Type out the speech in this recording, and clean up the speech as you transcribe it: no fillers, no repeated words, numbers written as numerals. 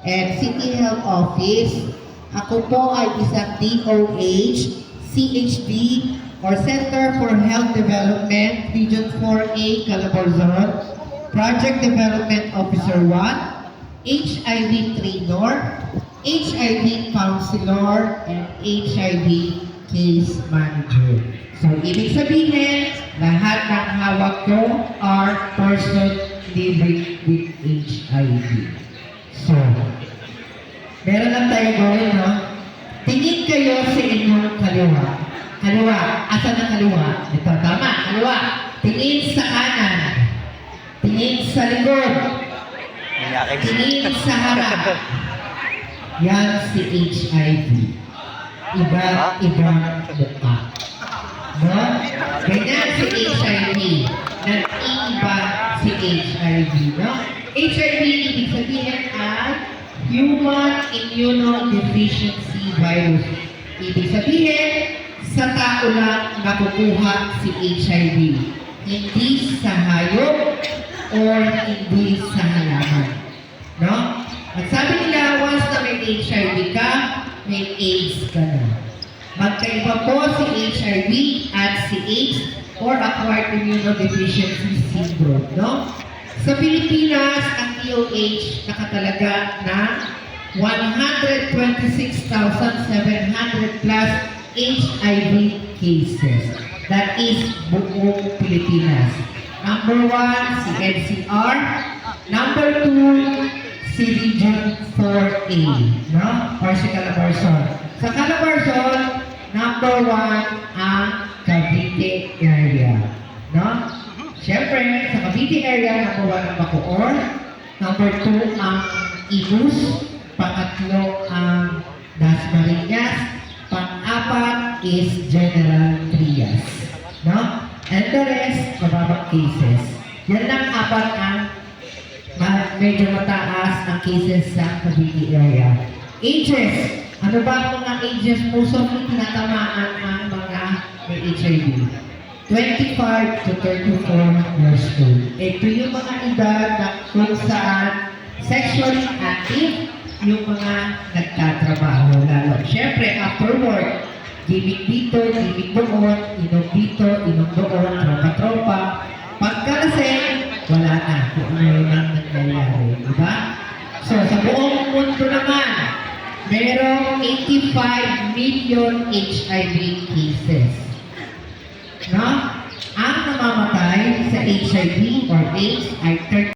and City Health Office. Ako po ay isang DOH, CHD, or Center for Health Development, Region 4A, Calabarzon, Project Development Officer 1, HIV trainer, HIV counselor, and HIV case manager. So, ibig sabihin, lahat ng hawak ko are person living with HIV. So, meron lang tayo gawin, no? Tingin kayo sa inyong kaliwa. Kaliwa. Asan ang kaliwa? Ito, tama. Kaliwa. Tingin sa kanan. Tingin sa likod. Tingin sa harap. Yan si HIV. Iba-ibang mukha. No? Ganyan si HIV. Nag-iba si HIV. No? HIV, ibig sabihin ay Human Immunodeficiency Virus. Ibig sabihin, sa tao lang nakukuha si HIV. Hindi sa hayop or hindi sa halaman. No? At sabi nila, once na may HIV ka, may AIDS ka na. Magkaiba po si HIV at si AIDS or Acquired Immunodeficiency Syndrome. No? Sa Pilipinas, ang DOH nakatalaga na 126,700 plus HIV cases. That is buong Pilipinas. Number 1, si NCR. Number 2, si Region 4A. No? Or si Calabarzon. Sa Calabarzon, number 1 ang Cavite area. No? Siyempre, sa Cavite area, number 1 ang Bacoor. Number 2 ang Imus. Pangatlo ang Dasmariñas. Pang-apat is General Trias. No? And the rest, mababang cases. Yan lang apat ang medyo mataas ang cases sa Cavite area. Ages. Ano ba ang mga ages? Most of it tinatamaan ang mga may HIV. 25 to 34 years old. Ito yung mga edad na kung saan sexually active yung mga nagtatrabaho lalo. Siyempre, after work, gimmick dito, gimmick doon, inom dito, inom doon, tropa-tropa. Pagkalasing, wala na kung ano yung nangyayari. Diba? So, sa buong mundo naman, merong 85 million HIV cases. No? Ang namamatay sa HIV or AIDS ay 30